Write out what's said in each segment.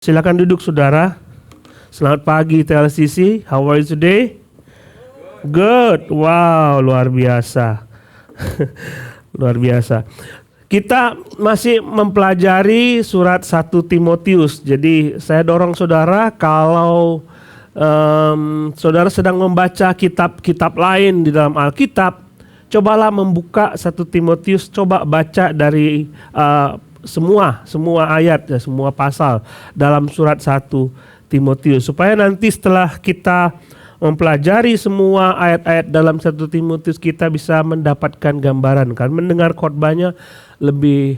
Silakan duduk saudara. Selamat pagi TLCC. How are you today? Good. Wow, luar biasa. Luar biasa. Kita masih mempelajari surat 1 Timotius. Jadi saya dorong saudara kalau saudara sedang membaca kitab-kitab lain di dalam Alkitab, cobalah membuka 1 Timotius, coba baca dari semua ayat ya, semua pasal dalam surat 1 Timotius, supaya nanti setelah kita mempelajari semua ayat-ayat dalam 1 Timotius kita bisa mendapatkan gambaran, kan mendengar khotbahnya lebih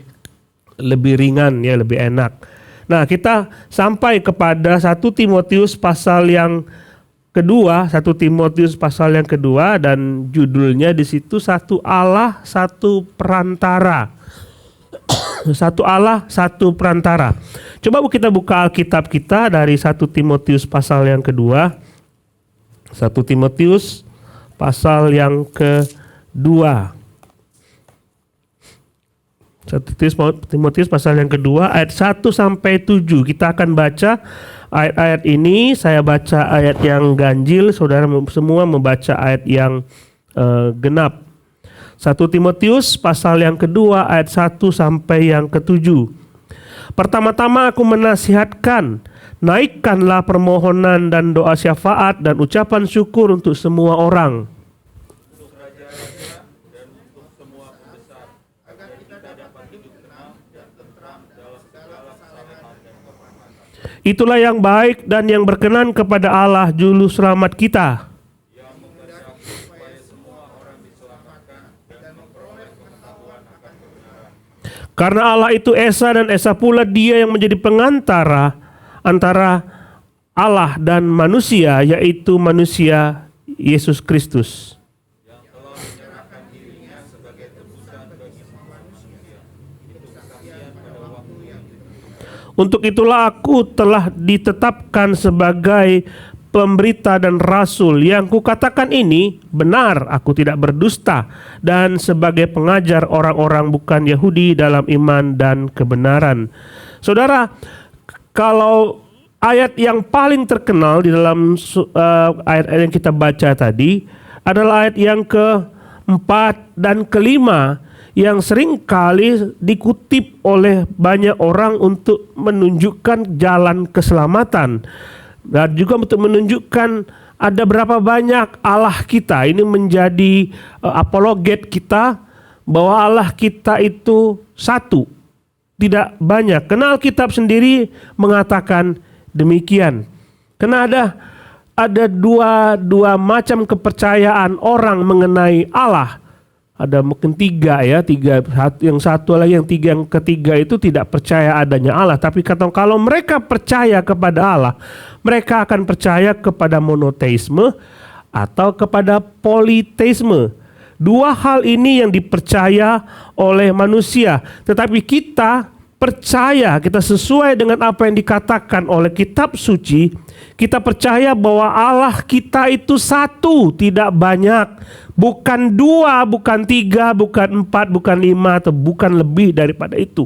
ringan ya, lebih enak. Nah, kita sampai kepada 1 Timotius pasal yang kedua, 1 Timotius pasal yang kedua, dan judulnya di situ satu Allah, satu perantara. Satu Allah, satu perantara. Coba kita buka Alkitab kita dari 1 Timotius pasal yang kedua. 1 Timotius pasal yang kedua. 1 Timotius pasal yang kedua ayat 1 sampai 7. Kita akan baca ayat-ayat ini. Saya baca ayat yang ganjil, saudara semua membaca ayat yang genap. 1 Timotius pasal yang kedua ayat 1 sampai yang ke-7. Pertama-tama aku menasihatkan, naikkanlah permohonan dan doa syafaat dan ucapan syukur untuk semua orang. Untuk raja-raja dan untuk semua pembesar, agar kita dapat hidup tenang dan tentram dalam segala kesalahan dan kehormatan. Itulah yang baik dan yang berkenan kepada Allah Juru Selamat kita. Karena Allah itu Esa dan Esa pula Dia yang menjadi pengantara antara Allah dan manusia, yaitu manusia Yesus Kristus. Yang telah menyerahkan dirinya sebagai tebusan bagi semua manusia. Itu kesaksian pada waktu yang ditentukan. Untuk itulah aku telah ditetapkan sebagai pemberita dan rasul. Yang kukatakan ini benar, aku tidak berdusta, dan sebagai pengajar orang-orang bukan Yahudi dalam iman dan kebenaran. Saudara, kalau ayat yang paling terkenal di dalam ayat-ayat yang kita baca tadi adalah ayat yang keempat dan kelima, yang sering kali dikutip oleh banyak orang untuk menunjukkan jalan keselamatan. Dan juga untuk menunjukkan ada berapa banyak Allah kita. Ini menjadi apologet kita bahwa Allah kita itu satu, tidak banyak. Karena Alkitab sendiri mengatakan demikian. Karena ada dua macam kepercayaan orang mengenai Allah. Ada mungkin tiga, yang satu lagi, yang ketiga itu tidak percaya adanya Allah. Tapi kalau mereka percaya kepada Allah, mereka akan percaya kepada monoteisme atau kepada politeisme. Dua hal ini yang dipercaya oleh manusia. Tetapi kita percaya, kita sesuai dengan apa yang dikatakan oleh kitab suci. Kita percaya bahwa Allah kita itu satu, tidak banyak. Bukan dua, bukan tiga, bukan empat, bukan lima, atau bukan lebih daripada itu.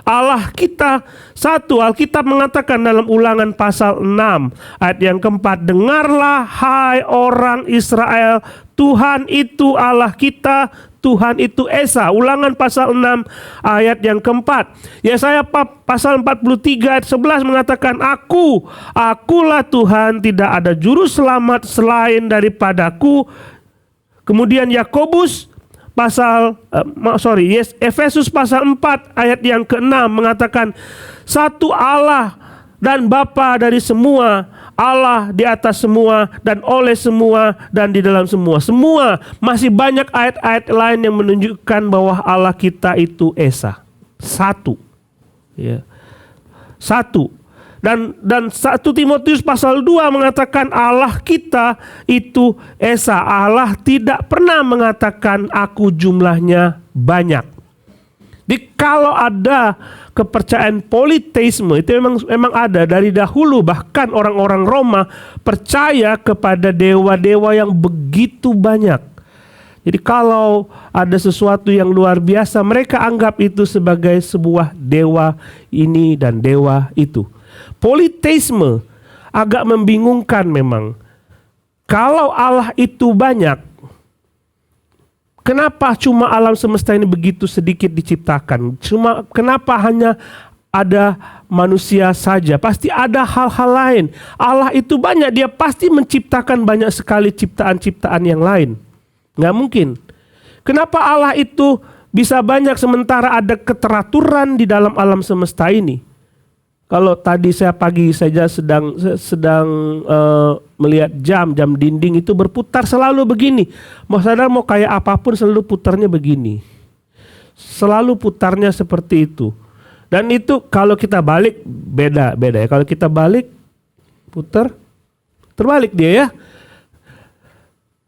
Allah kita satu. Alkitab mengatakan dalam Ulangan pasal 6 ayat yang keempat, dengarlah hai orang Israel, Tuhan itu Allah kita, Tuhan itu Esa. Ulangan pasal 6 ayat yang keempat. Yesaya pasal 43 ayat 11 mengatakan, akulah Tuhan, tidak ada juru selamat selain daripadaku. Kemudian Yakobus Efesus pasal 4 ayat yang ke-6 mengatakan, satu Allah dan Bapa dari semua, Allah di atas semua dan oleh semua dan di dalam semua. Semua, masih banyak ayat-ayat lain yang menunjukkan bahwa Allah kita itu Esa, satu. Ya. Satu. Dan 1 Timotius pasal 2 mengatakan Allah kita itu Esa. Allah tidak pernah mengatakan aku jumlahnya banyak. Jadi kalau ada kepercayaan politeisme, itu memang ada dari dahulu. Bahkan orang-orang Roma percaya kepada dewa-dewa yang begitu banyak. Jadi kalau ada sesuatu yang luar biasa, mereka anggap itu sebagai sebuah dewa ini dan dewa itu. Politeisme agak membingungkan memang. Kalau Allah itu banyak, kenapa cuma alam semesta ini begitu sedikit diciptakan? Kenapa hanya ada manusia saja? Pasti ada hal-hal lain. Allah itu banyak, dia pasti menciptakan banyak sekali ciptaan-ciptaan yang lain. Nggak mungkin. Kenapa Allah itu bisa banyak sementara ada keteraturan di dalam alam semesta ini? Kalau tadi saya pagi saja sedang melihat jam dinding itu berputar selalu begini. Saudara mau kayak apapun selalu putarnya begini. Selalu putarnya seperti itu. Dan itu kalau kita balik beda ya. Kalau kita balik putar terbalik dia ya.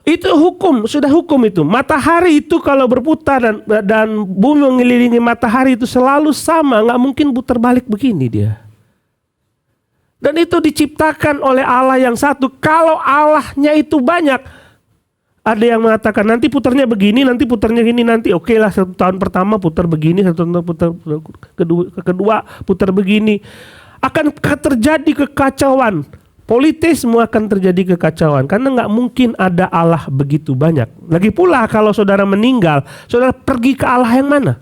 Itu hukum, sudah hukum itu. Matahari itu kalau berputar dan bumi mengelilingi matahari itu selalu sama, nggak mungkin putar balik begini dia. Dan itu diciptakan oleh Allah yang satu. Kalau Allahnya itu banyak, ada yang mengatakan nanti putarnya begini, nanti putarnya gini, nanti oke lah 1 tahun pertama putar begini, 1 tahun putar kedua putar begini. Akan terjadi kekacauan. Politeisme akan terjadi kekacauan karena nggak mungkin ada Allah begitu banyak. Lagi pula kalau saudara meninggal, saudara pergi ke Allah yang mana?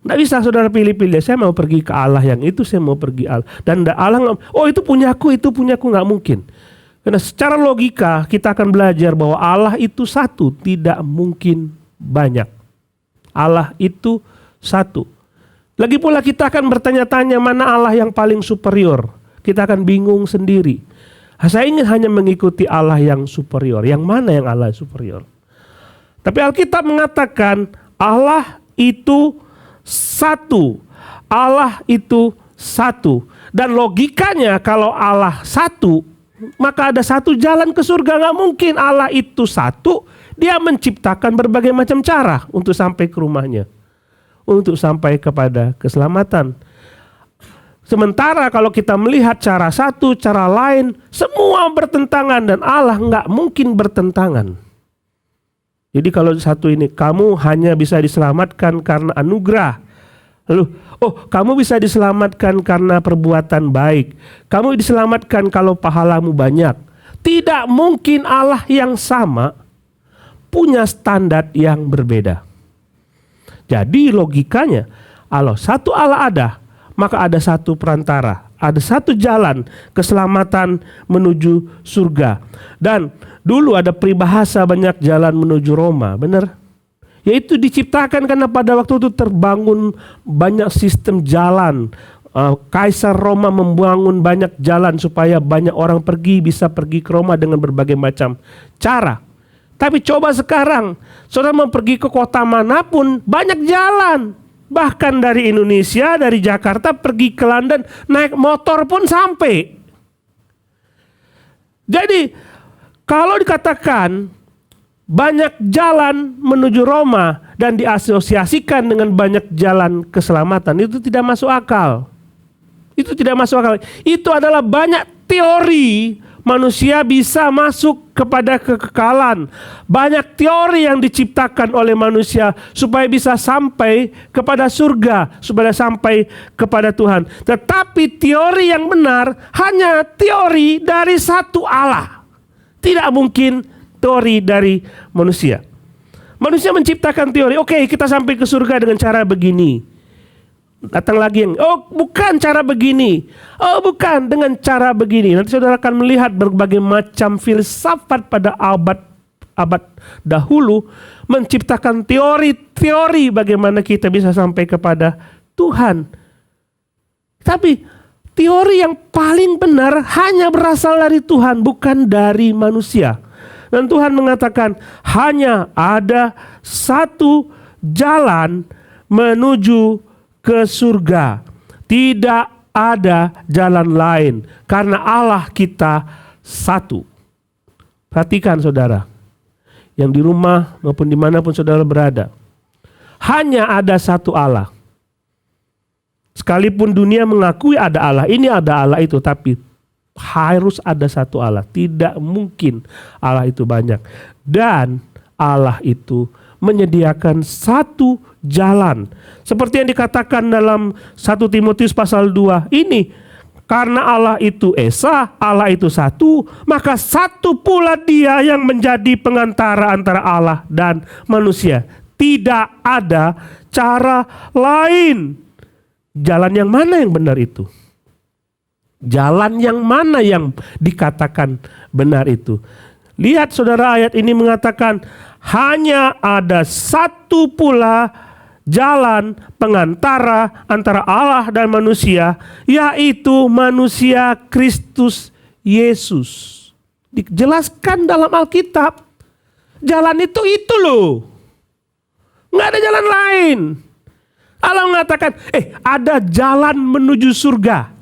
Nggak bisa saudara pilih-pilih, saya mau pergi ke Allah yang itu, saya mau pergi Allah. Dan Allah, oh itu punyaku, nggak mungkin. Karena secara logika kita akan belajar bahwa Allah itu satu, tidak mungkin banyak. Allah itu satu. Lagi pula kita akan bertanya-tanya mana Allah yang paling superior. Kita akan bingung sendiri. Saya ingin hanya mengikuti Allah yang superior. Yang mana yang Allah superior? Tapi Alkitab mengatakan Allah itu satu. Allah itu satu. Dan logikanya kalau Allah satu, maka ada satu jalan ke surga. Nggak mungkin Allah itu satu, dia menciptakan berbagai macam cara untuk sampai ke rumahnya. Untuk sampai kepada keselamatan. Sementara kalau kita melihat cara satu, cara lain, semua bertentangan dan Allah nggak mungkin bertentangan. Jadi kalau satu ini, kamu hanya bisa diselamatkan karena anugerah. Lalu, kamu bisa diselamatkan karena perbuatan baik. Kamu diselamatkan kalau pahalamu banyak. Tidak mungkin Allah yang sama punya standar yang berbeda. Jadi logikanya, kalau satu Allah ada, maka ada satu perantara, ada satu jalan keselamatan menuju surga. Dan dulu ada peribahasa banyak jalan menuju Roma, benar? Yaitu diciptakan karena pada waktu itu terbangun banyak sistem jalan. Kaisar Roma membangun banyak jalan supaya banyak orang bisa pergi ke Roma dengan berbagai macam cara. Tapi coba sekarang, saudara mau pergi ke kota manapun, banyak jalan. Bahkan dari Indonesia, dari Jakarta pergi ke London, naik motor pun sampai. Jadi, kalau dikatakan banyak jalan menuju Roma dan diasosiasikan dengan banyak jalan keselamatan, itu tidak masuk akal. Itu tidak masuk akal. Itu adalah banyak teori manusia bisa masuk kepada kekekalan. Banyak teori yang diciptakan oleh manusia supaya bisa sampai kepada surga, supaya sampai kepada Tuhan. Tetapi teori yang benar hanya teori dari satu Allah. Tidak mungkin teori dari manusia. Manusia menciptakan teori, oke, kita sampai ke surga dengan cara begini. Datang lagi yang, bukan cara begini. Bukan dengan cara begini. Nanti saudara akan melihat berbagai macam filsafat pada abad dahulu menciptakan teori-teori bagaimana kita bisa sampai kepada Tuhan. Tapi teori yang paling benar hanya berasal dari Tuhan, bukan dari manusia. Dan Tuhan mengatakan hanya ada satu jalan menuju ke surga. Tidak ada jalan lain karena Allah kita satu. Perhatikan saudara, yang di rumah maupun dimanapun saudara berada, hanya ada satu Allah. Sekalipun dunia mengakui ada Allah, ini ada Allah itu, tapi harus ada satu Allah. Tidak mungkin Allah itu banyak. Dan Allah itu menyediakan satu jalan. Seperti yang dikatakan dalam 1 Timotius pasal 2 ini, karena Allah itu Esa, Allah itu satu, maka satu pula Dia yang menjadi pengantara antara Allah dan manusia. Tidak ada cara lain. Jalan yang mana yang benar itu? Jalan yang mana yang dikatakan benar itu? Lihat saudara, ayat ini mengatakan hanya ada satu pula jalan pengantara antara Allah dan manusia, yaitu manusia Kristus Yesus. Dijelaskan dalam Alkitab. Jalan itu loh. Nggak ada jalan lain. Allah mengatakan, ada jalan menuju surga.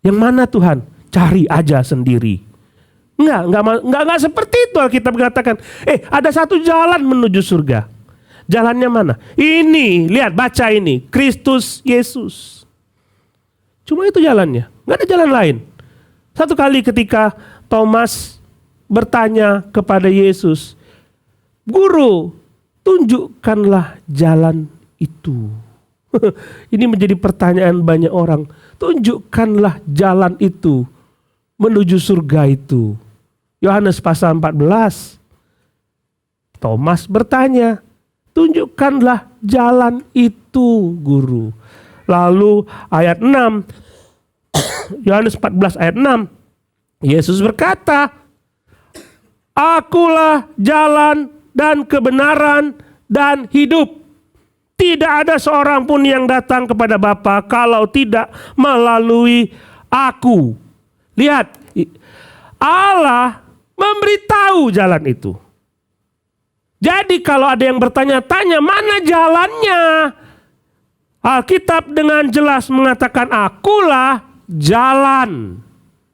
Yang mana Tuhan? Cari aja sendiri. Enggak seperti itu. Alkitab mengatakan, ada satu jalan menuju surga. Jalannya mana? Ini, lihat, baca ini. Kristus Yesus. Cuma itu jalannya. Enggak ada jalan lain. Satu kali ketika Thomas bertanya kepada Yesus, Guru, tunjukkanlah jalan itu. Ini menjadi pertanyaan banyak orang. Tunjukkanlah jalan itu menuju surga itu. Yohanes pasal 14. Thomas bertanya, tunjukkanlah jalan itu, Guru. Lalu ayat 6, Yohanes 14 ayat 6, Yesus berkata, Akulah jalan dan kebenaran dan hidup. Tidak ada seorang pun yang datang kepada Bapa kalau tidak melalui Aku. Lihat, Allah memberitahu jalan itu. Jadi kalau ada yang bertanya-tanya mana jalannya, Alkitab dengan jelas mengatakan akulah jalan,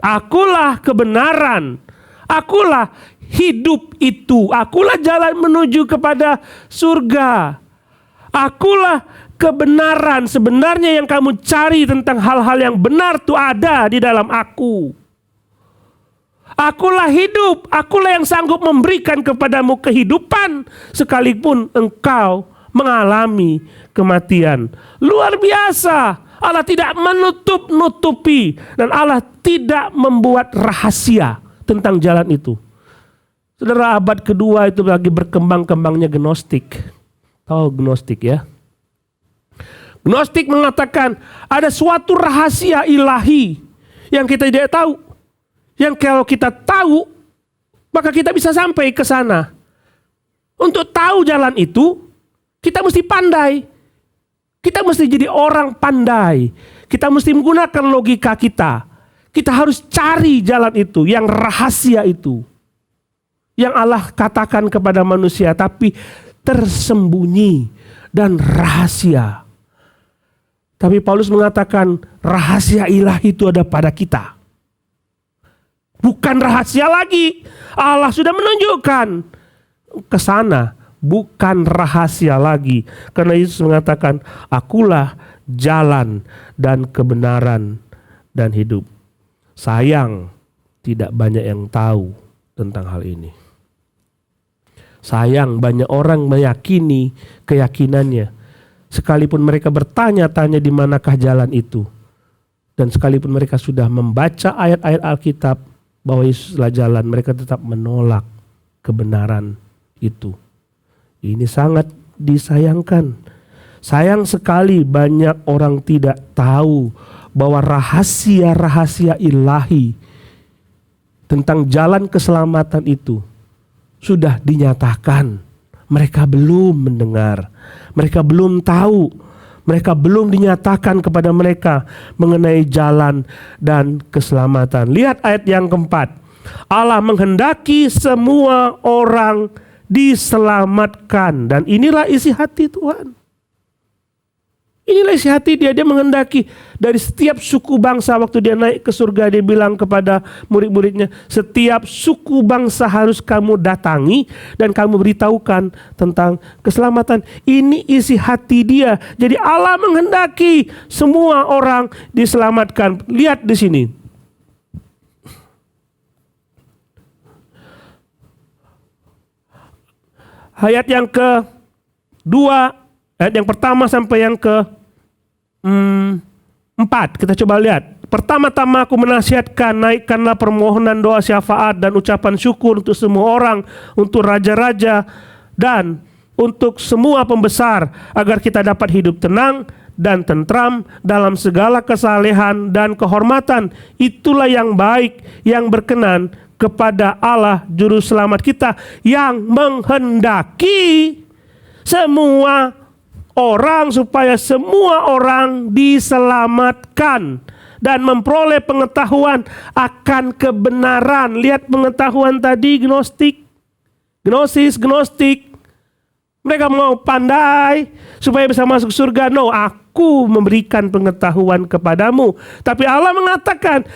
akulah kebenaran, akulah hidup itu, akulah jalan menuju kepada surga. Akulah kebenaran. Sebenarnya yang kamu cari tentang hal-hal yang benar itu ada di dalam Aku. Akulah hidup. Akulah yang sanggup memberikan kepadamu kehidupan sekalipun engkau mengalami kematian. Luar biasa. Allah tidak menutup-nutupi dan Allah tidak membuat rahasia tentang jalan itu. Saudara, abad kedua itu lagi berkembang-kembangnya Gnostik. Tahu Gnostik ya? Gnostik mengatakan ada suatu rahasia ilahi yang kita tidak tahu. Yang kalau kita tahu, maka kita bisa sampai ke sana. Untuk tahu jalan itu, kita mesti pandai. Kita mesti jadi orang pandai. Kita mesti menggunakan logika kita. Kita harus cari jalan itu, yang rahasia itu. Yang Allah katakan kepada manusia, tapi tersembunyi dan rahasia. Tapi Paulus mengatakan rahasia ilahi itu ada pada kita. Bukan rahasia lagi. Allah sudah menunjukkan ke sana. Bukan rahasia lagi. Karena Yesus mengatakan, Akulah jalan dan kebenaran dan hidup. Sayang, tidak banyak yang tahu tentang hal ini. Sayang, banyak orang meyakini keyakinannya. Sekalipun mereka bertanya-tanya di manakah jalan itu. Dan sekalipun mereka sudah membaca ayat-ayat Alkitab bahwa Yesuslah jalan, mereka tetap menolak kebenaran itu. Ini sangat disayangkan. Sayang sekali banyak orang tidak tahu bahwa rahasia-rahasia ilahi tentang jalan keselamatan itu sudah dinyatakan. Mereka belum mendengar, mereka belum tahu, mereka belum dinyatakan kepada mereka mengenai jalan dan keselamatan. Lihat ayat yang keempat. Allah menghendaki semua orang diselamatkan. Dan inilah isi hati Tuhan. Inilah isi hati dia. Dia menghendaki dari setiap suku bangsa. Waktu dia naik ke surga, dia bilang kepada murid-muridnya, setiap suku bangsa harus kamu datangi dan kamu beritahukan tentang keselamatan. Ini isi hati dia. Jadi Allah menghendaki semua orang diselamatkan. Lihat di sini. ayat yang kedua, ayat yang pertama sampai yang ke 4. Kita coba lihat. Pertama-tama aku menasihatkan, naikkanlah permohonan, doa, syafaat dan ucapan syukur untuk semua orang, untuk raja-raja dan untuk semua pembesar, agar kita dapat hidup tenang dan tentram dalam segala kesalehan dan kehormatan. Itulah yang baik, yang berkenan kepada Allah Juru Selamat kita, yang menghendaki semua orang, supaya semua orang diselamatkan dan memperoleh pengetahuan akan kebenaran. Lihat pengetahuan tadi, gnostik. Mereka mau pandai supaya bisa masuk surga. No, aku memberikan pengetahuan kepadamu. Tapi Allah mengatakan,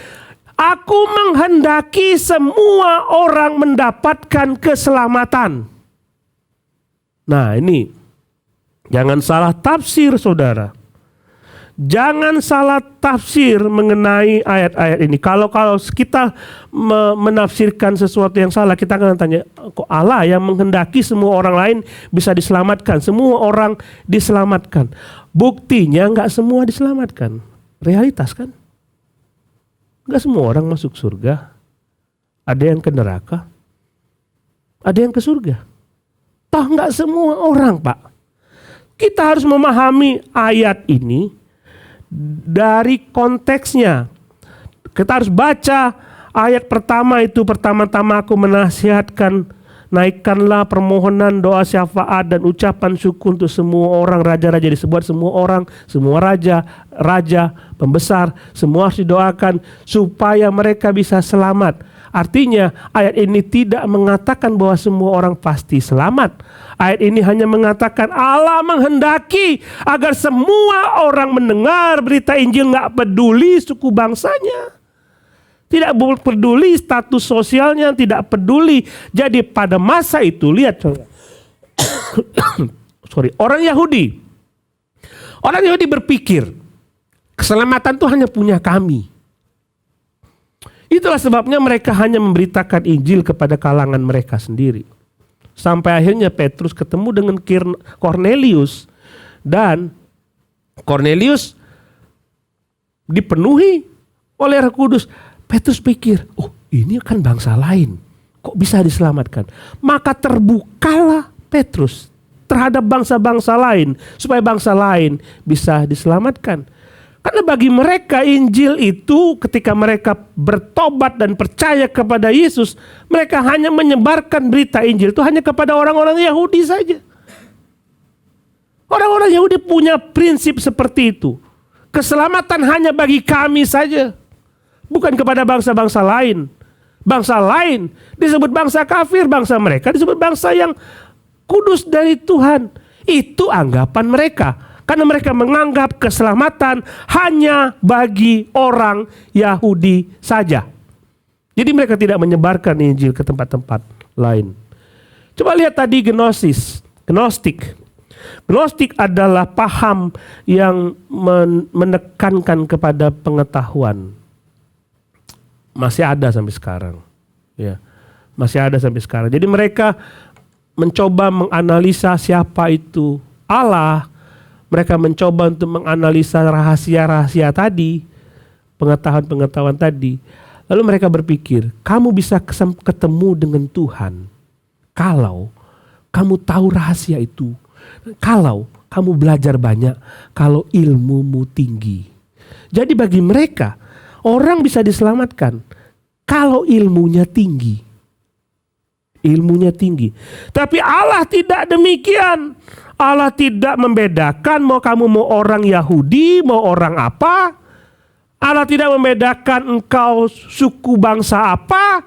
aku menghendaki semua orang mendapatkan keselamatan. Nah, ini jangan salah tafsir, saudara. Jangan salah tafsir mengenai ayat-ayat ini. Kalau kita menafsirkan sesuatu yang salah, kita akan tanya, kok Allah yang menghendaki semua orang lain bisa diselamatkan, semua orang diselamatkan. Buktinya nggak semua diselamatkan. Realitas kan? Nggak semua orang masuk surga. Ada yang ke neraka, ada yang ke surga. Toh nggak semua orang, Pak. Kita harus memahami ayat ini dari konteksnya. Kita harus baca ayat pertama itu. Pertama-tama aku menasihatkan, naikkanlah permohonan, doa, syafaat dan ucapan syukur untuk semua orang, raja-raja. Disebut semua orang, semua raja, pembesar, semua harus didoakan supaya mereka bisa selamat. Artinya ayat ini tidak mengatakan bahwa semua orang pasti selamat. Ayat ini hanya mengatakan Allah menghendaki agar semua orang mendengar berita Injil, nggak peduli suku bangsanya, tidak peduli status sosialnya, tidak peduli. Jadi pada masa itu, lihat orang Yahudi berpikir keselamatan itu hanya punya kami. Itulah sebabnya mereka hanya memberitakan Injil kepada kalangan mereka sendiri. Sampai akhirnya Petrus ketemu dengan Kornelius. Dan Kornelius dipenuhi oleh Roh Kudus. Petrus pikir, oh ini kan bangsa lain, kok bisa diselamatkan? Maka terbukalah Petrus terhadap bangsa-bangsa lain, supaya bangsa lain bisa diselamatkan. Karena bagi mereka Injil itu, ketika mereka bertobat dan percaya kepada Yesus, mereka hanya menyebarkan berita Injil itu hanya kepada orang-orang Yahudi saja. Orang-orang Yahudi punya prinsip seperti itu. Keselamatan hanya bagi kami saja, bukan kepada bangsa-bangsa lain. Bangsa lain disebut bangsa kafir, bangsa mereka disebut bangsa yang kudus dari Tuhan. Itu anggapan mereka. Karena mereka menganggap keselamatan hanya bagi orang Yahudi saja. Jadi mereka tidak menyebarkan Injil ke tempat-tempat lain. Coba lihat tadi Gnostik. Gnostik adalah paham yang menekankan kepada pengetahuan. Masih ada sampai sekarang. Ya, masih ada sampai sekarang. Jadi mereka mencoba menganalisa siapa itu Allah. Mereka mencoba untuk menganalisa rahasia-rahasia tadi, pengetahuan-pengetahuan tadi. Lalu mereka berpikir, kamu bisa ketemu dengan Tuhan kalau kamu tahu rahasia itu, kalau kamu belajar banyak, kalau ilmumu tinggi. Jadi bagi mereka, orang bisa diselamatkan kalau ilmunya tinggi. Ilmunya tinggi. Tapi Allah tidak demikian. Allah tidak membedakan mau kamu mau orang Yahudi, mau orang apa. Allah tidak membedakan engkau suku bangsa apa.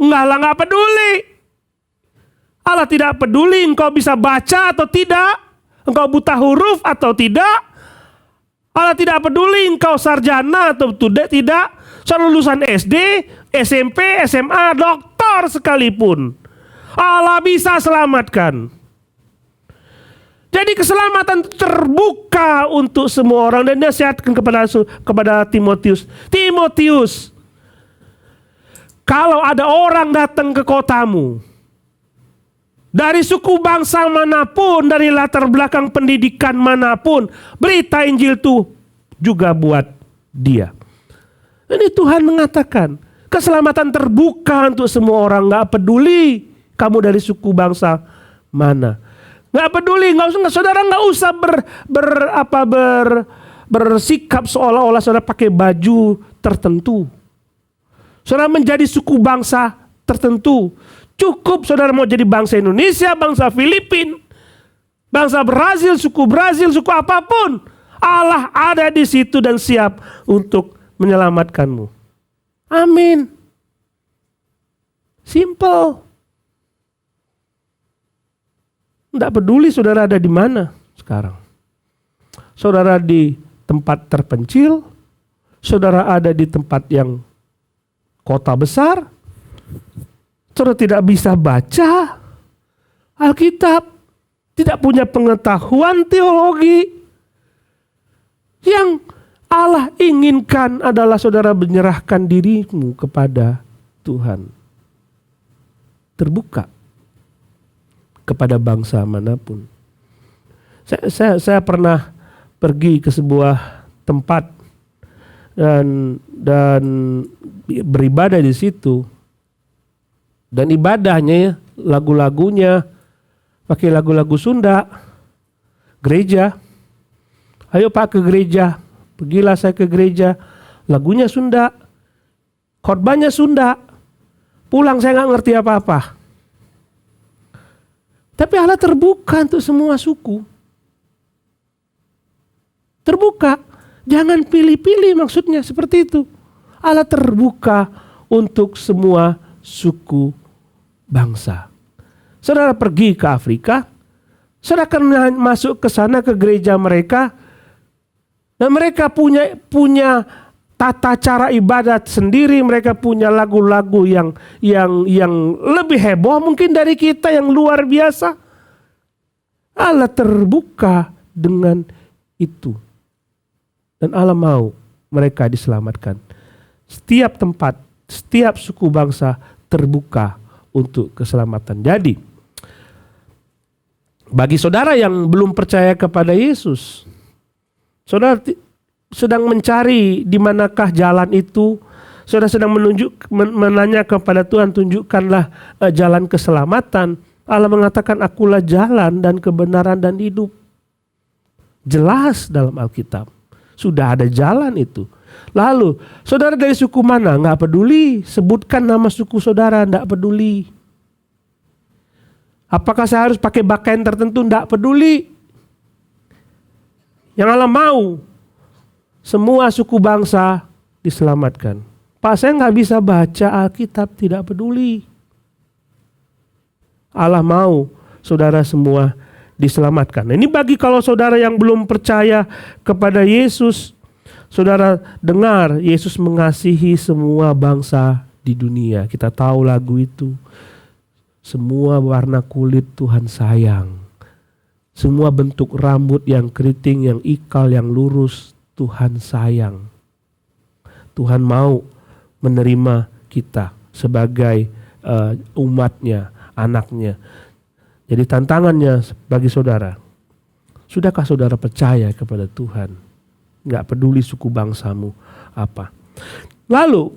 Nggak peduli. Allah tidak peduli engkau bisa baca atau tidak, engkau buta huruf atau tidak. Allah tidak peduli engkau sarjana atau tidak, soal lulusan SD, SMP, SMA, doktor sekalipun. Allah bisa selamatkan. Jadi keselamatan terbuka untuk semua orang, dan nasihatkan kepada Timotius. Timotius, kalau ada orang datang ke kotamu, Dari suku bangsa manapun, dari latar belakang pendidikan manapun, berita Injil itu juga buat dia. Ini Tuhan mengatakan, keselamatan terbuka untuk semua orang, gak peduli kamu dari suku bangsa mana. Gak peduli, saudara gak usah bersikap seolah-olah saudara pakai baju tertentu. Saudara menjadi suku bangsa tertentu. Cukup saudara mau jadi bangsa Indonesia, bangsa Filipina, bangsa Brazil, suku apapun. Allah ada di situ dan siap untuk menyelamatkanmu. Amin. Simple. Tidak peduli saudara ada di mana sekarang. Saudara di tempat terpencil, saudara ada di tempat yang kota besar, saudara tidak bisa baca Alkitab, tidak punya pengetahuan teologi. Yang Allah inginkan adalah saudara menyerahkan dirimu kepada Tuhan. Terbuka kepada bangsa manapun. Saya pernah pergi ke sebuah tempat dan beribadah di situ. Dan ibadahnya, lagu-lagunya pakai lagu-lagu Sunda. Gereja. Ayo Pak ke gereja. Pergilah saya ke gereja. Lagunya Sunda. Khotbahnya Sunda. Pulang saya nggak ngerti apa-apa. Tapi Allah terbuka untuk semua suku. Terbuka. Jangan pilih-pilih maksudnya seperti itu. Allah terbuka untuk semua suku bangsa. Saudara pergi ke Afrika. Saudara akan masuk ke sana ke gereja mereka. Dan mereka punya tata cara ibadat sendiri, mereka punya lagu-lagu yang lebih heboh mungkin dari kita yang luar biasa. Allah terbuka dengan itu. Dan Allah mau mereka diselamatkan. Setiap tempat, setiap suku bangsa terbuka untuk keselamatan. Jadi, bagi saudara yang belum percaya kepada Yesus, saudara sedang mencari di manakah jalan itu. Saudara sedang menanya kepada Tuhan, tunjukkanlah jalan keselamatan. Allah mengatakan, akulah jalan dan kebenaran dan hidup. Jelas dalam Alkitab. Sudah ada jalan itu. Lalu, saudara dari suku mana? Nggak peduli. Sebutkan nama suku saudara, nggak peduli. Apakah saya harus pakai pakaian tertentu? Nggak peduli. Yang Allah mau semua suku bangsa diselamatkan. Pak, saya nggak bisa baca Alkitab, tidak peduli. Allah mau saudara semua diselamatkan. Nah, ini bagi kalau saudara yang belum percaya kepada Yesus, saudara dengar Yesus mengasihi semua bangsa di dunia. Kita tahu lagu itu. Semua warna kulit Tuhan sayang. Semua bentuk rambut yang keriting, yang ikal, yang lurus, Tuhan sayang. Tuhan mau menerima kita sebagai umatnya, anaknya. Jadi tantangannya bagi saudara, sudahkah saudara percaya kepada Tuhan? Nggak peduli suku bangsamu apa. Lalu,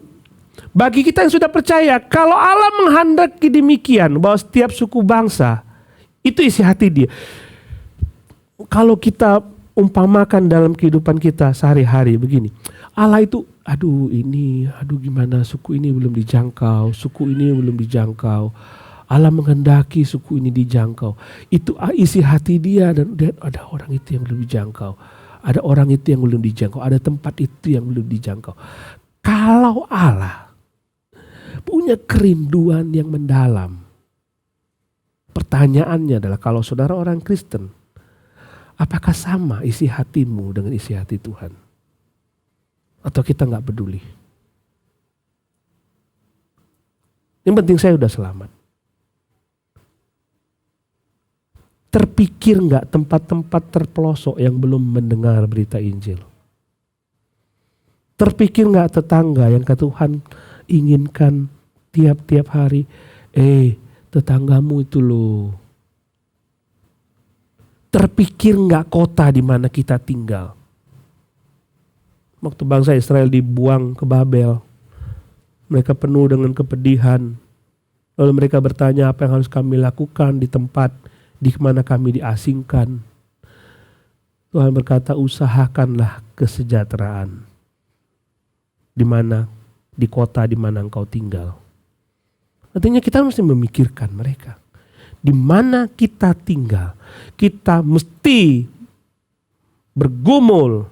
bagi kita yang sudah percaya, kalau Allah menghendaki demikian, bahwa setiap suku bangsa, itu isi hati dia. Kalau kita umpamakan dalam kehidupan kita sehari-hari begini, Allah itu, aduh gimana suku ini belum dijangkau, suku ini belum dijangkau. Allah menghendaki suku ini dijangkau. Itu isi hati dia, dan ada orang itu yang belum dijangkau. Ada orang itu yang belum dijangkau, ada tempat itu yang belum dijangkau. Kalau Allah punya kerinduan yang mendalam, pertanyaannya adalah kalau saudara orang Kristen, apakah sama isi hatimu dengan isi hati Tuhan? Atau kita nggak peduli? Yang penting saya udah selamat. Terpikir nggak tempat-tempat terpelosok yang belum mendengar berita Injil? Terpikir nggak tetangga yang Tuhan inginkan tiap-tiap hari? Tetanggamu itu loh, Terpikir nggak kota di mana kita tinggal? Waktu bangsa Israel dibuang ke Babel, mereka penuh dengan kepedihan. Lalu mereka bertanya, apa yang harus kami lakukan di tempat di mana kami diasingkan? Tuhan berkata, usahakanlah kesejahteraan di mana, di kota di mana engkau tinggal. Artinya kita mesti memikirkan mereka. Di mana kita tinggal, kita mesti bergumul,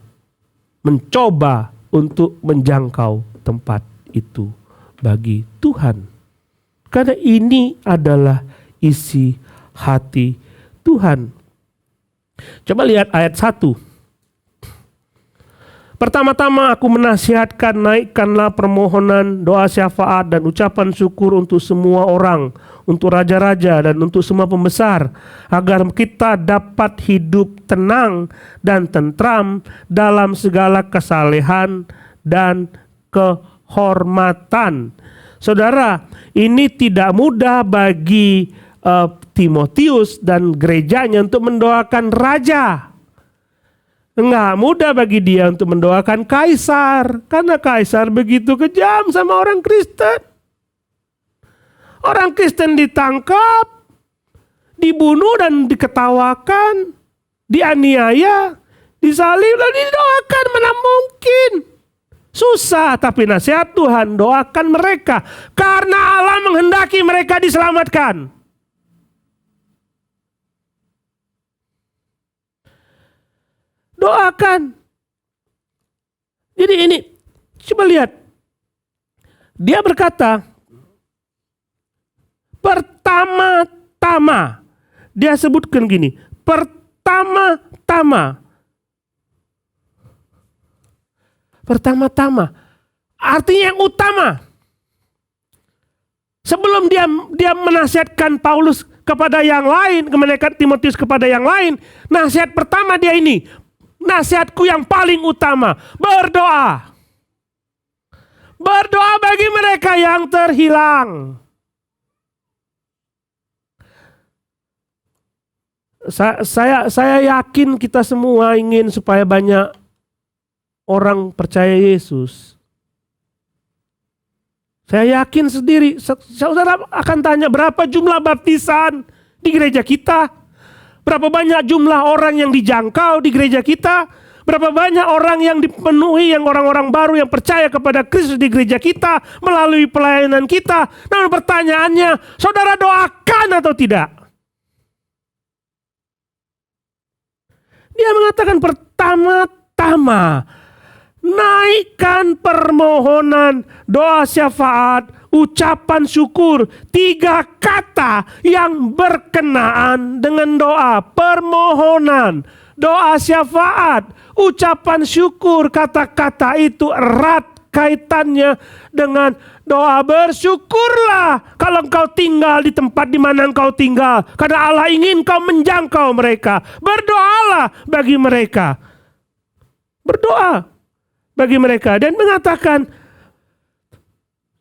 mencoba untuk menjangkau tempat itu bagi Tuhan. Karena ini adalah isi hati Tuhan. Coba lihat ayat 1. Pertama-tama aku menasihatkan, naikkanlah permohonan, doa syafaat dan ucapan syukur untuk semua orang, untuk raja-raja dan untuk semua pembesar, agar kita dapat hidup tenang dan tentram dalam segala kesalehan dan kehormatan. Saudara, ini tidak mudah bagi Timotius dan gerejanya untuk mendoakan raja. Enggak mudah bagi dia untuk mendoakan kaisar, karena kaisar begitu kejam sama orang Kristen. Orang Kristen ditangkap, dibunuh dan diketawakan, dianiaya, disalib dan didoakan, mana mungkin. Susah, tapi nasihat Tuhan, doakan mereka karena Allah menghendaki mereka diselamatkan. Doakan. Jadi ini, coba lihat. Dia berkata, pertama-tama, dia sebutkan gini, pertama-tama, artinya yang utama. Sebelum dia menasihatkan Paulus kepada yang lain, menasihatkan Timotius kepada yang lain, nasihat pertama dia ini, nasihatku yang paling utama, berdoa. Berdoa bagi mereka yang terhilang. Saya yakin kita semua ingin supaya banyak orang percaya Yesus. Saya yakin sendiri, saudara akan tanya berapa jumlah baptisan di gereja kita? Berapa banyak jumlah orang yang dijangkau di gereja kita? Berapa banyak orang yang dipenuhi, yang orang-orang baru yang percaya kepada Kristus di gereja kita melalui pelayanan kita? Namun pertanyaannya, saudara doakan atau tidak? Dia mengatakan pertama-tama, naikkan permohonan, doa syafaat, ucapan syukur. 3 kata yang berkenaan dengan doa. Permohonan, doa syafaat, ucapan syukur. Kata-kata itu erat kaitannya dengan doa. Bersyukurlah kalau engkau tinggal di tempat di mana engkau tinggal, karena Allah ingin kau menjangkau mereka. Berdoalah bagi mereka. Berdoa bagi mereka dan mengatakan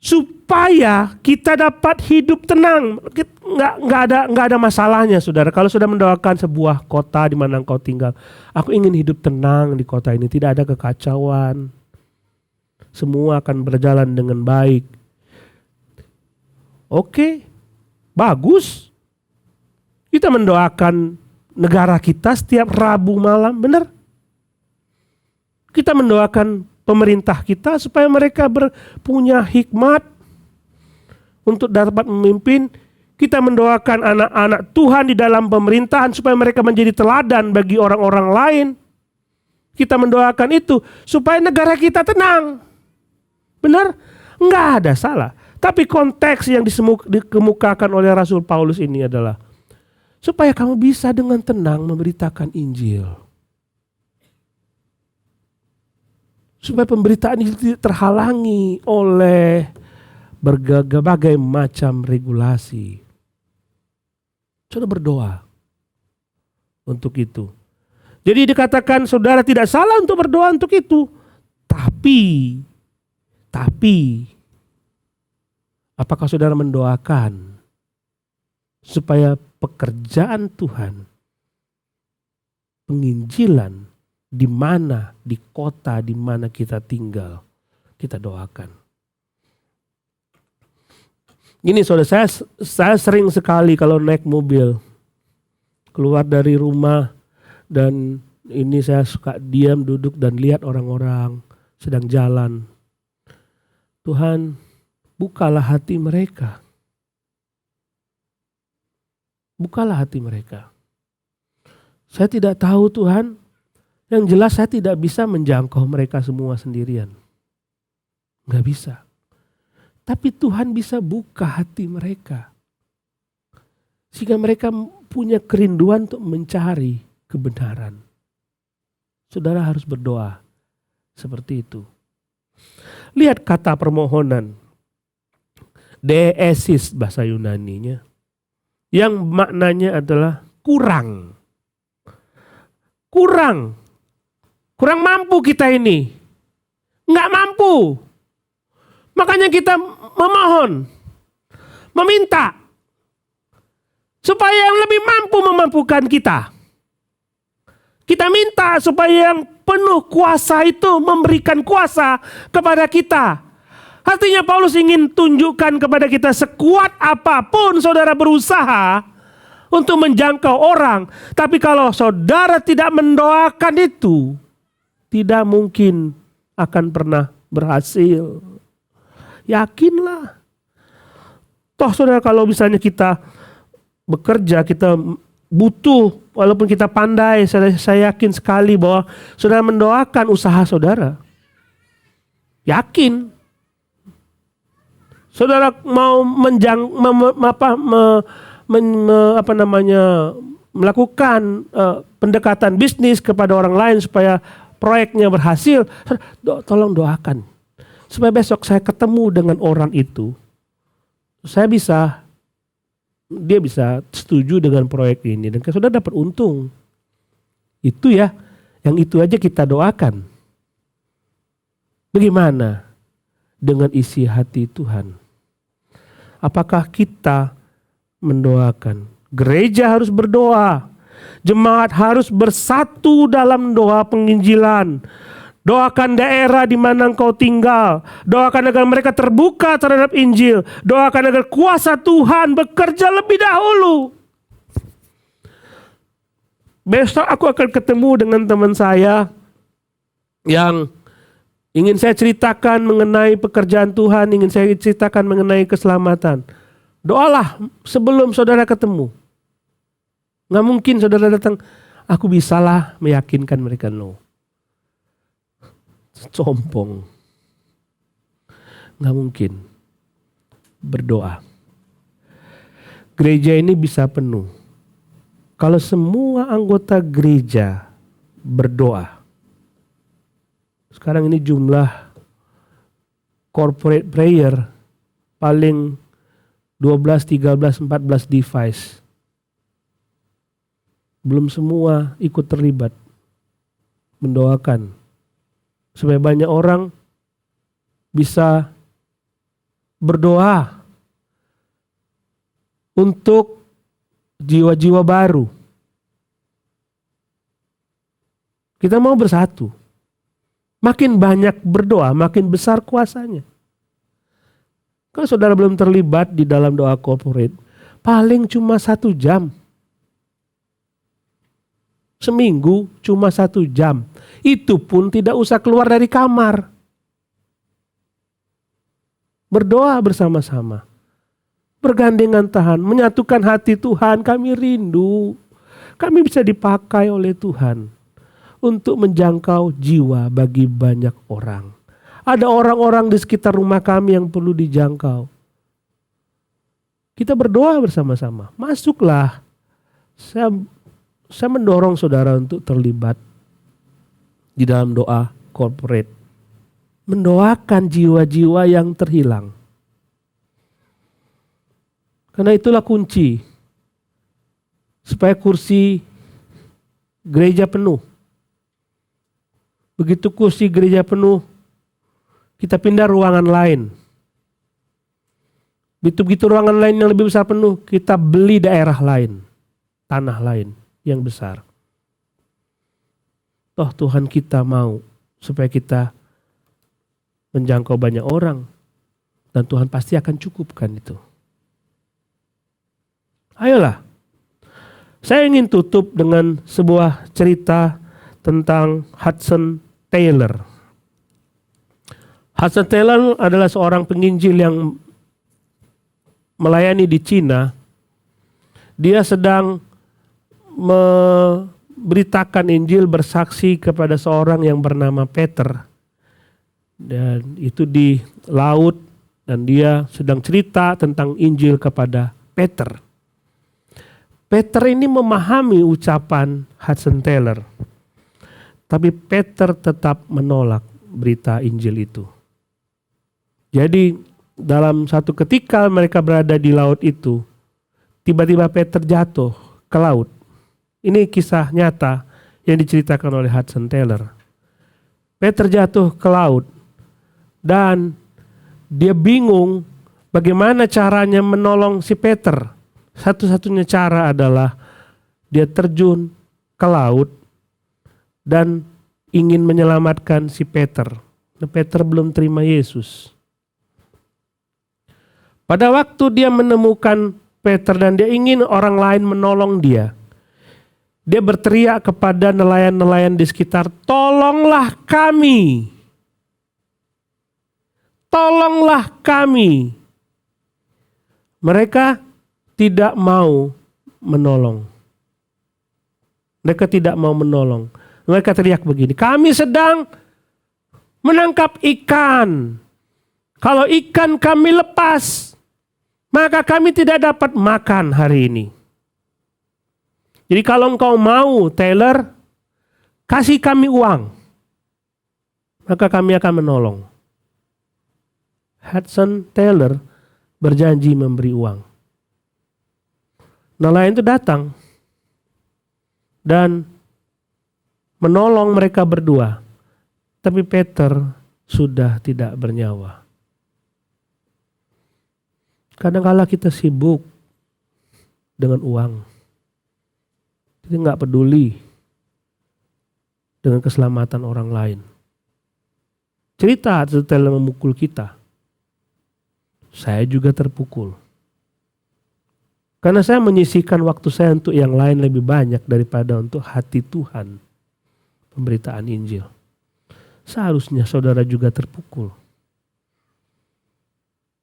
supaya kita dapat hidup tenang. Nggak ada masalahnya, saudara. Kalau sudah mendoakan sebuah kota di mana engkau tinggal, aku ingin hidup tenang di kota ini, tidak ada kekacauan, semua akan berjalan dengan baik. Oke, bagus. Kita mendoakan negara kita setiap Rabu malam, benar? Kita mendoakan pemerintah kita supaya mereka punya hikmat untuk dapat memimpin. Kita mendoakan anak-anak Tuhan di dalam pemerintahan supaya mereka menjadi teladan bagi orang-orang lain. Kita mendoakan itu supaya negara kita tenang. Benar? Enggak ada salah. Tapi konteks yang dikemukakan oleh Rasul Paulus ini adalah supaya kamu bisa dengan tenang memberitakan Injil. Supaya pemberitaan itu tidak terhalangi oleh berbagai macam regulasi. Saudara berdoa untuk itu. Jadi dikatakan saudara tidak salah untuk berdoa untuk itu. Tapi apakah saudara mendoakan supaya pekerjaan Tuhan penginjilan di mana, di kota di mana kita tinggal, kita doakan. Ini saudara, saya sering sekali kalau naik mobil, keluar dari rumah, dan ini saya suka diam, duduk dan lihat orang-orang sedang jalan. Tuhan, bukalah hati mereka. Bukalah hati mereka. Saya tidak tahu Tuhan, yang jelas saya tidak bisa menjangkau mereka semua sendirian. Gak bisa. Tapi Tuhan bisa buka hati mereka. Sehingga mereka punya kerinduan untuk mencari kebenaran. Saudara harus berdoa seperti itu. Lihat kata permohonan. Deesis bahasa Yunaninya. Yang maknanya adalah kurang. Kurang mampu kita ini. Nggak mampu. Makanya kita memohon, meminta, supaya yang lebih mampu memampukan kita. Kita minta supaya yang penuh kuasa itu memberikan kuasa kepada kita. Artinya Paulus ingin tunjukkan kepada kita, sekuat apapun saudara berusaha untuk menjangkau orang, tapi kalau saudara tidak mendoakan itu, tidak mungkin akan pernah berhasil. Yakinlah. Toh saudara, kalau misalnya kita bekerja, kita butuh, walaupun kita pandai, saya yakin sekali bahwa saudara mendoakan usaha saudara. Yakin. Saudara mau melakukan pendekatan bisnis kepada orang lain supaya proyeknya berhasil, tolong doakan. Supaya besok saya ketemu dengan orang itu, dia bisa setuju dengan proyek ini dan saudara dapat untung. Itu ya, yang itu aja kita doakan. Bagaimana dengan isi hati Tuhan? Apakah kita mendoakan? Gereja harus berdoa. Jemaat harus bersatu dalam doa penginjilan. Doakan daerah di mana engkau tinggal. Doakan agar mereka terbuka terhadap Injil. Doakan agar kuasa Tuhan bekerja lebih dahulu. Besok aku akan ketemu dengan teman saya yang ingin saya ceritakan mengenai pekerjaan Tuhan, ingin saya ceritakan mengenai keselamatan. Doalah sebelum saudara ketemu. Nggak mungkin saudara datang, aku bisalah meyakinkan mereka. No. Sombong. Nggak mungkin. Berdoa. Gereja ini bisa penuh kalau semua anggota gereja berdoa. Sekarang ini jumlah corporate prayer paling 12, 13, 14 device. Belum semua ikut terlibat mendoakan supaya banyak orang bisa berdoa untuk jiwa-jiwa baru. Kita mau bersatu. Makin banyak berdoa, makin besar kuasanya. Kalau saudara belum terlibat di dalam doa corporate, paling cuma 1 jam. Seminggu cuma 1 jam. Itu pun tidak usah keluar dari kamar. Berdoa bersama-sama. Bergandengan tangan, menyatukan hati Tuhan, kami rindu. Kami bisa dipakai oleh Tuhan untuk menjangkau jiwa bagi banyak orang. Ada orang-orang di sekitar rumah kami yang perlu dijangkau. Kita berdoa bersama-sama. Masuklah. Saya mendorong saudara untuk terlibat di dalam doa corporate. Mendoakan jiwa-jiwa yang terhilang. Karena itulah kunci. Supaya kursi gereja penuh. Begitu kursi gereja penuh, kita pindah ruangan lain. Begitu ruangan lain yang lebih besar penuh, kita beli daerah lain, tanah lain yang besar. Toh Tuhan kita mau supaya kita menjangkau banyak orang. Dan Tuhan pasti akan cukupkan itu. Ayolah. Saya ingin tutup dengan sebuah cerita tentang Hudson Taylor. Hudson Taylor adalah seorang penginjil yang melayani di Cina. Dia sedang memberitakan Injil, bersaksi kepada seorang yang bernama Peter. Dan itu di laut. Dan dia sedang cerita tentang Injil kepada Peter. Peter ini memahami ucapan Hudson Taylor. Tapi Peter tetap menolak berita Injil itu. Jadi dalam satu ketika mereka berada di laut itu, tiba-tiba Peter jatuh ke laut. Ini kisah nyata yang diceritakan oleh Hudson Taylor. Peter jatuh ke laut dan dia bingung bagaimana caranya menolong si Peter. Satu-satunya cara adalah dia terjun ke laut dan ingin menyelamatkan si Peter. Nah, Peter belum terima Yesus. Pada waktu dia menemukan Peter dan dia ingin orang lain menolong dia, dia berteriak kepada nelayan-nelayan di sekitar, "Tolonglah kami! Tolonglah kami." Mereka tidak mau menolong. Mereka tidak mau menolong. Mereka teriak begini, "Kami sedang menangkap ikan. Kalau ikan kami lepas, maka kami tidak dapat makan hari ini. Jadi kalau engkau mau, Taylor, kasih kami uang, maka kami akan menolong." Hudson Taylor berjanji memberi uang. Nelayan itu datang dan menolong mereka berdua. Tapi Peter sudah tidak bernyawa. Kadang-kala kita sibuk dengan uang. Kita nggak peduli dengan keselamatan orang lain. Cerita setelah memukul kita. Saya juga terpukul. Karena saya menyisihkan waktu saya untuk yang lain lebih banyak daripada untuk hati Tuhan. Pemberitaan Injil. Seharusnya saudara juga terpukul.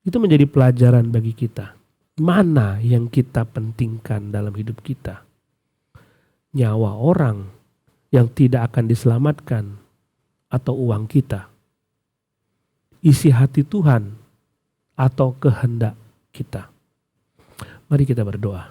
Itu menjadi pelajaran bagi kita. Mana yang kita pentingkan dalam hidup kita? Nyawa orang yang tidak akan diselamatkan atau uang kita? Isi hati Tuhan atau kehendak kita? Mari kita berdoa.